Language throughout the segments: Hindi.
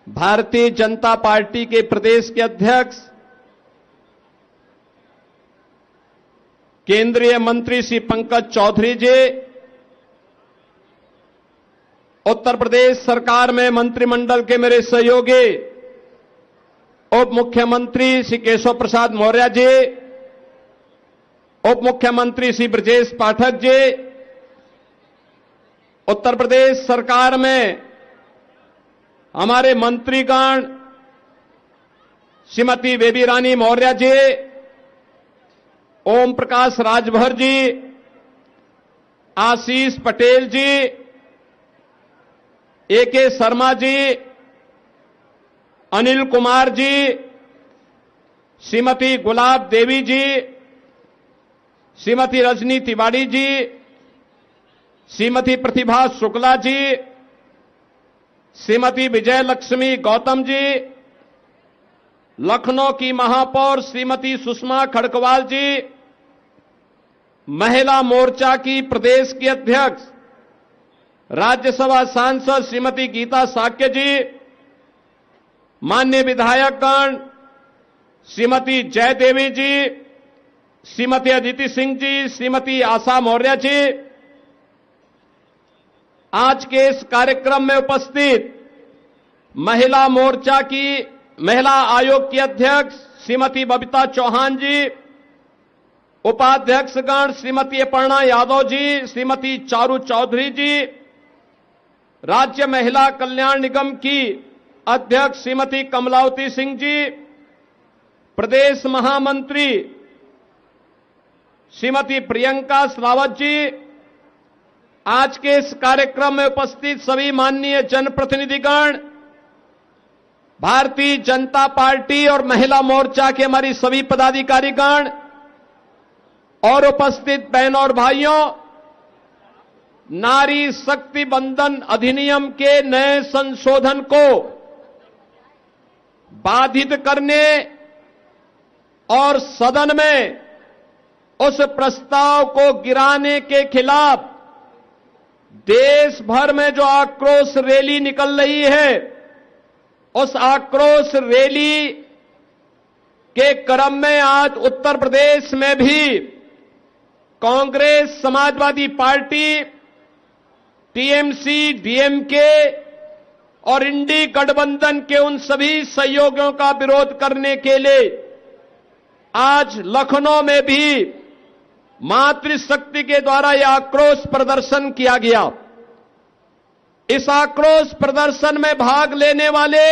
भारतीय जनता पार्टी के प्रदेश के अध्यक्ष, केंद्रीय मंत्री श्री पंकज चौधरी जी, उत्तर प्रदेश सरकार में मंत्रिमंडल के मेरे सहयोगी उप मुख्यमंत्री श्री केशव प्रसाद मौर्य जी, उप मुख्यमंत्री श्री ब्रजेश पाठक जी, उत्तर प्रदेश सरकार में हमारे मंत्रीगण श्रीमती बेबी रानी मौर्य जी, ओम प्रकाश राजभर जी, आशीष पटेल जी, एके शर्मा जी, अनिल कुमार जी, श्रीमती गुलाब देवी जी, श्रीमती रजनी तिवारी जी, श्रीमती प्रतिभा शुक्ला जी, श्रीमती विजय लक्ष्मी गौतम जी, लखनऊ की महापौर श्रीमती सुषमा खड़कवाल जी, महिला मोर्चा की प्रदेश की अध्यक्ष राज्यसभा सांसद श्रीमती गीता साक्य जी, माननीय विधायकगण श्रीमती जयदेवी जी, श्रीमती अदिति सिंह जी, श्रीमती आशा मौर्य जी, आज के इस कार्यक्रम में उपस्थित महिला मोर्चा की महिला आयोग की अध्यक्ष श्रीमती बबीता चौहान जी, उपाध्यक्षगण श्रीमती अपर्णा यादव जी, श्रीमती चारू चौधरी जी, राज्य महिला कल्याण निगम की अध्यक्ष श्रीमती कमलावती सिंह जी, प्रदेश महामंत्री श्रीमती प्रियंका श्रावत जी, आज के इस कार्यक्रम में उपस्थित सभी माननीय जनप्रतिनिधिगण, भारतीय जनता पार्टी और महिला मोर्चा के हमारी सभी पदाधिकारीगण और उपस्थित बहनों और भाइयों, नारी शक्ति बंधन अधिनियम के नए संशोधन को बाधित करने और सदन में उस प्रस्ताव को गिराने के खिलाफ देश भर में जो आक्रोश रैली निकल रही है, उस आक्रोश रैली के क्रम में आज उत्तर प्रदेश में भी Congress, Samajwadi party, TMC, DMK और इंडी गठबंधन के उन सभी सहयोगियों का विरोध करने के लिए आज लखनऊ में भी मातृशक्ति के द्वारा यह आक्रोश प्रदर्शन किया गया। इस आक्रोश प्रदर्शन में भाग लेने वाले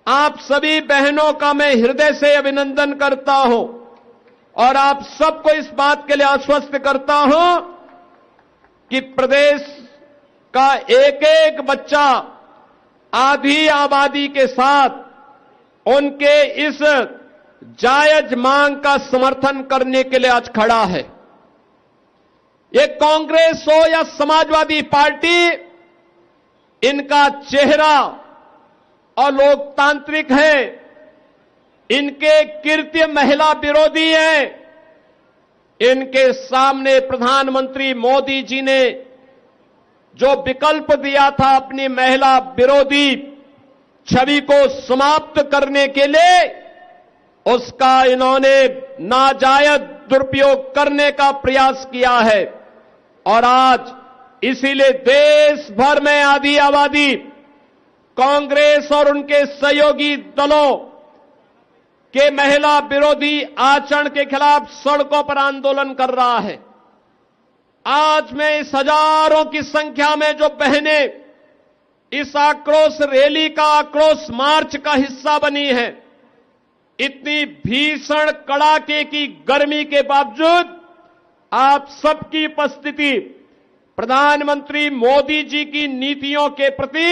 आप सभी बहनों का मैं हृदय से अभिनंदन करता हूं और आप सबको इस बात के लिए आश्वस्त करता हूं कि प्रदेश का एक एक बच्चा आधी आबादी के साथ उनके इस जायज मांग का समर्थन करने के लिए आज खड़ा है। ये कांग्रेस हो या समाजवादी पार्टी, इनका चेहरा और लोकतांत्रिक है, इनके कृत्य महिला विरोधी हैं। इनके सामने प्रधानमंत्री मोदी जी ने जो विकल्प दिया था अपनी महिला विरोधी छवि को समाप्त करने के लिए, उसका इन्होंने नाजायज दुरुपयोग करने का प्रयास किया है और आज इसीलिए देश भर में आधी आबादी कांग्रेस और उनके सहयोगी दलों के महिला विरोधी आचरण के खिलाफ सड़कों पर आंदोलन कर रहा है। आज मैं इस हजारों की संख्या में जो बहनें इस आक्रोश रैली का, आक्रोश मार्च का हिस्सा बनी है, इतनी भीषण कड़ाके की गर्मी के बावजूद आप सबकी उपस्थिति प्रधानमंत्री मोदी जी की नीतियों के प्रति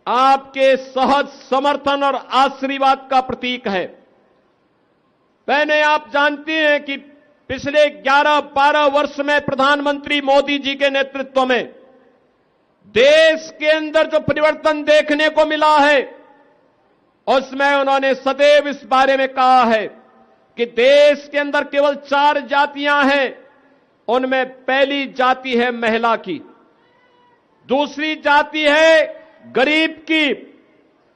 आपके सहज समर्थन और आशीर्वाद का प्रतीक है। बहनें, आप जानती हैं कि पिछले 11-12 वर्ष में प्रधानमंत्री मोदी जी के नेतृत्व में देश के अंदर जो परिवर्तन देखने को मिला है, उसमें उन्होंने सदैव इस बारे में कहा है कि देश के अंदर केवल 4 जातियां हैं, उनमें पहली जाति है महिला की, दूसरी जाति है गरीब की,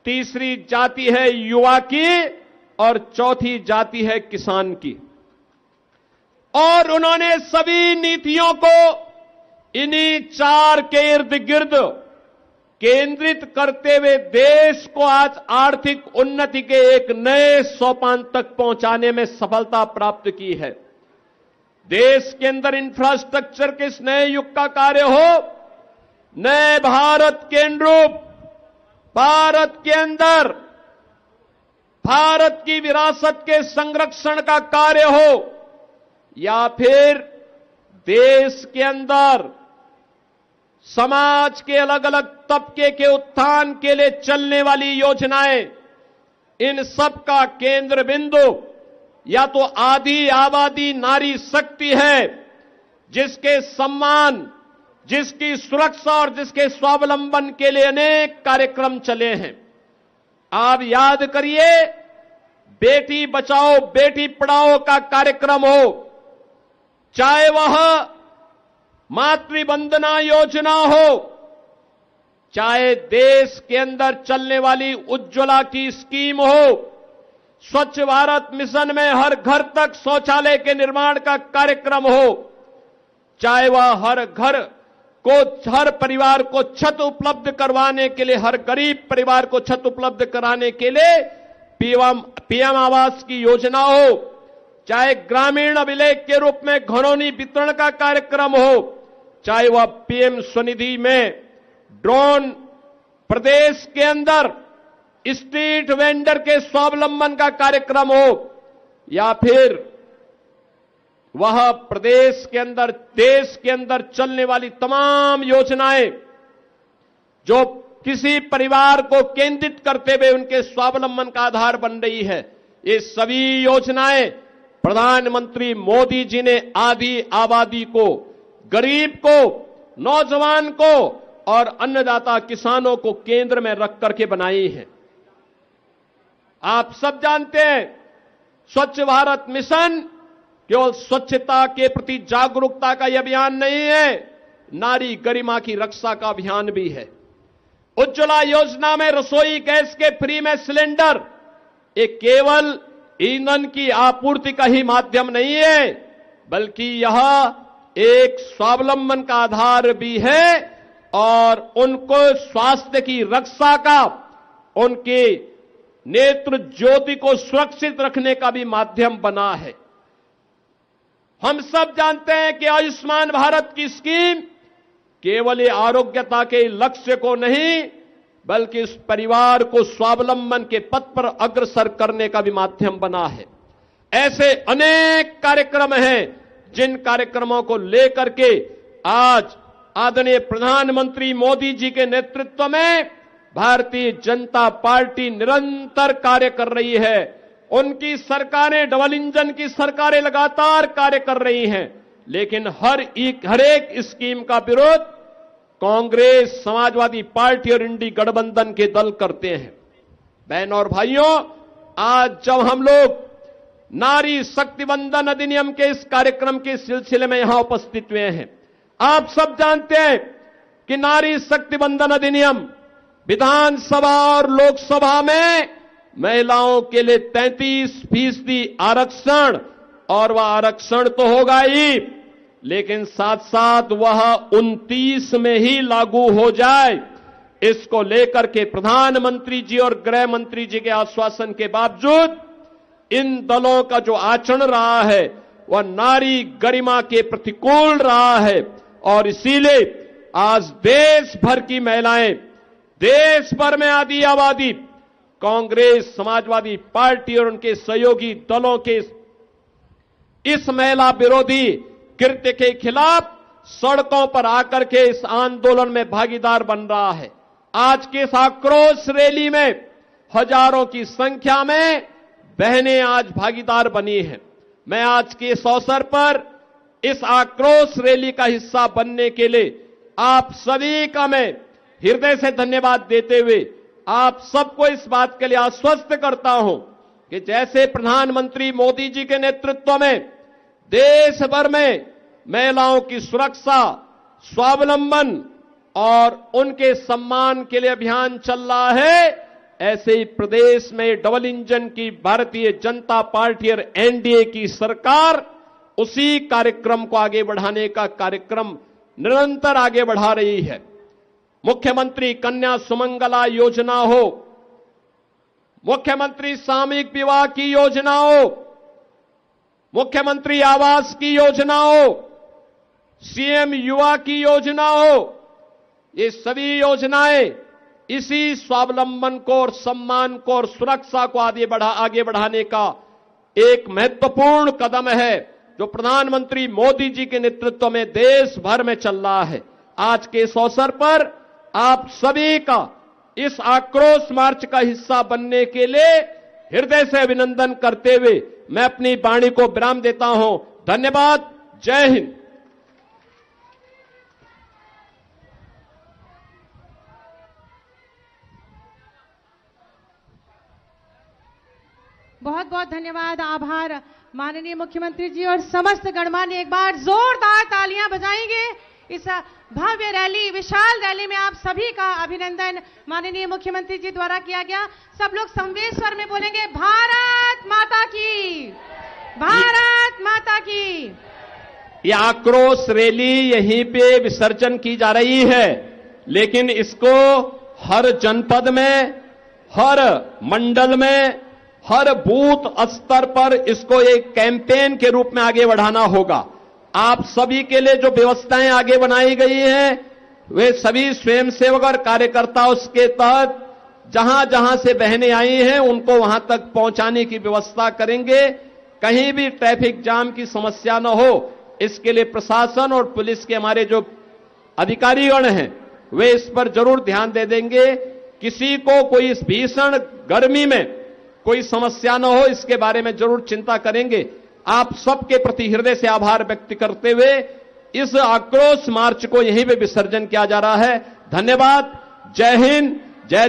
तीसरी जाति है युवा की और चौथी जाति है किसान की। और उन्होंने सभी नीतियों को इन्हीं चार के इर्द गिर्द केंद्रित करते हुए देश को आज आर्थिक उन्नति के एक नए सोपान तक पहुंचाने में सफलता प्राप्त की है। देश के अंदर इंफ्रास्ट्रक्चर के इस नए युग का कार्य हो, नए भारत के अनुरूप भारत के अंदर भारत की विरासत के संरक्षण का कार्य हो, या फिर देश के अंदर समाज के अलग अलग तबके के उत्थान के लिए चलने वाली योजनाएं, इन सब का केंद्र बिंदु या तो आधी आबादी नारी शक्ति है, जिसके सम्मान, जिसकी सुरक्षा और जिसके स्वावलंबन के लिए अनेक कार्यक्रम चले हैं। आप याद करिए, बेटी बचाओ बेटी पढ़ाओ का कार्यक्रम हो, चाहे वह मातृ वंदना योजना हो, चाहे देश के अंदर चलने वाली उज्ज्वला की स्कीम हो, स्वच्छ भारत मिशन में हर घर तक शौचालय के निर्माण का कार्यक्रम हो, चाहे वह हर घर को, हर परिवार को छत उपलब्ध करवाने के लिए, हर गरीब परिवार को छत उपलब्ध कराने के लिए पीएम आवास की योजना हो, चाहे ग्रामीण अभिलेख के रूप में घरौनी वितरण का कार्यक्रम हो, चाहे वह पीएम स्वनिधि में ड्रोन प्रदेश के अंदर स्ट्रीट वेंडर के स्वावलंबन का कार्यक्रम हो, या फिर वह प्रदेश के अंदर, देश के अंदर चलने वाली तमाम योजनाएं जो किसी परिवार को केंद्रित करते हुए उनके स्वावलंबन का आधार बन रही है, ये सभी योजनाएं प्रधानमंत्री मोदी जी ने आधी आबादी को, गरीब को, नौजवान को और अन्नदाता किसानों को केंद्र में रख करके बनाई है। आप सब जानते हैं, स्वच्छ भारत मिशन केवल स्वच्छता के प्रति जागरूकता का यह अभियान नहीं है, नारी गरिमा की रक्षा का अभियान भी है। उज्ज्वला योजना में रसोई गैस के फ्री में सिलेंडर एक केवल ईंधन की आपूर्ति का ही माध्यम नहीं है, बल्कि यह एक स्वावलंबन का आधार भी है और उनको स्वास्थ्य की रक्षा का, उनके नेत्र ज्योति को सुरक्षित रखने का भी माध्यम बना है। हम सब जानते हैं कि आयुष्मान भारत की स्कीम केवल ये आरोग्यता के लक्ष्य को नहीं, बल्कि उस परिवार को स्वावलंबन के पथ पर अग्रसर करने का भी माध्यम बना है। ऐसे अनेक कार्यक्रम हैं जिन कार्यक्रमों को लेकर के आज आदरणीय प्रधानमंत्री मोदी जी के नेतृत्व में भारतीय जनता पार्टी निरंतर कार्य कर रही है। उनकी सरकारें, डबल इंजन की सरकारें लगातार कार्य कर रही हैं, लेकिन हर एक स्कीम का विरोध कांग्रेस, समाजवादी पार्टी और इंडी गठबंधन के दल करते हैं। बहनों और भाइयों, आज जब हम लोग नारी शक्ति वंदन अधिनियम के इस कार्यक्रम के सिलसिले में यहां उपस्थित हुए हैं, आप सब जानते हैं कि नारी शक्ति वंदन अधिनियम विधानसभा और लोकसभा में महिलाओं के लिए 33% आरक्षण, और वह आरक्षण तो होगा ही, लेकिन साथ साथ वह 29 में ही लागू हो जाए, इसको लेकर के प्रधानमंत्री जी और गृह मंत्री जी के आश्वासन के बावजूद इन दलों का जो आचरण रहा है वह नारी गरिमा के प्रतिकूल रहा है। और इसीलिए आज देश भर की महिलाएं, देश भर में आधी आबादी कांग्रेस, समाजवादी पार्टी और उनके सहयोगी दलों के इस महिला विरोधी कृत्य के खिलाफ सड़कों पर आकर के इस आंदोलन में भागीदार बन रहा है। आज के इस आक्रोश रैली में हजारों की संख्या में बहनें आज भागीदार बनी हैं। मैं आज के इस अवसर पर इस आक्रोश रैली का हिस्सा बनने के लिए आप सभी का मैं हृदय से धन्यवाद देते हुए आप सबको इस बात के लिए आश्वस्त करता हूं कि जैसे प्रधानमंत्री मोदी जी के नेतृत्व में देश भर में महिलाओं की सुरक्षा, स्वावलंबन और उनके सम्मान के लिए अभियान चल रहा है, ऐसे ही प्रदेश में डबल इंजन की भारतीय जनता पार्टी और एनडीए की सरकार उसी कार्यक्रम को आगे बढ़ाने का कार्यक्रम निरंतर आगे बढ़ा रही है। मुख्यमंत्री कन्या सुमंगला योजना हो, मुख्यमंत्री सामूहिक विवाह की योजना हो, मुख्यमंत्री आवास की योजना हो, सीएम युवा की योजना हो, ये सभी योजनाएं इसी स्वावलंबन को और सम्मान को और सुरक्षा को आगे बढ़ाने का एक महत्वपूर्ण कदम है जो प्रधानमंत्री मोदी जी के नेतृत्व में देश भर में चल रहा है। आज के इस अवसर पर आप सभी का इस आक्रोश मार्च का हिस्सा बनने के लिए हृदय से अभिनंदन करते हुए मैं अपनी वाणी को विराम देता हूं। धन्यवाद। जय हिंद। बहुत बहुत धन्यवाद, आभार माननीय मुख्यमंत्री जी। और समस्त गणमान्य एक बार जोरदार तालियां बजाएंगे इस भव्य रैली, विशाल रैली में आप सभी का अभिनंदन माननीय मुख्यमंत्री जी द्वारा किया गया। सब लोग संवेद स्वर में बोलेंगे, भारत माता की, भारत माता की। ये आक्रोश रैली यहीं पे विसर्जन की जा रही है, लेकिन इसको हर जनपद में, हर मंडल में, हर बूथ स्तर पर इसको एक कैंपेन के रूप में आगे बढ़ाना होगा। आप सभी के लिए जो व्यवस्थाएं आगे बनाई गई हैं, वे सभी स्वयंसेवक और कार्यकर्ता उसके तहत जहां जहां से बहनें आई हैं उनको वहां तक पहुंचाने की व्यवस्था करेंगे। कहीं भी ट्रैफिक जाम की समस्या न हो, इसके लिए प्रशासन और पुलिस के हमारे जो अधिकारीगण हैं वे इस पर जरूर ध्यान दे देंगे। किसी को कोई इस भीषण गर्मी में कोई समस्या न हो, इसके बारे में जरूर चिंता करेंगे। आप सबके प्रति हृदय से आभार व्यक्त करते हुए इस आक्रोश मार्च को यहीं पे विसर्जन किया जा रहा है। धन्यवाद। जय हिंद।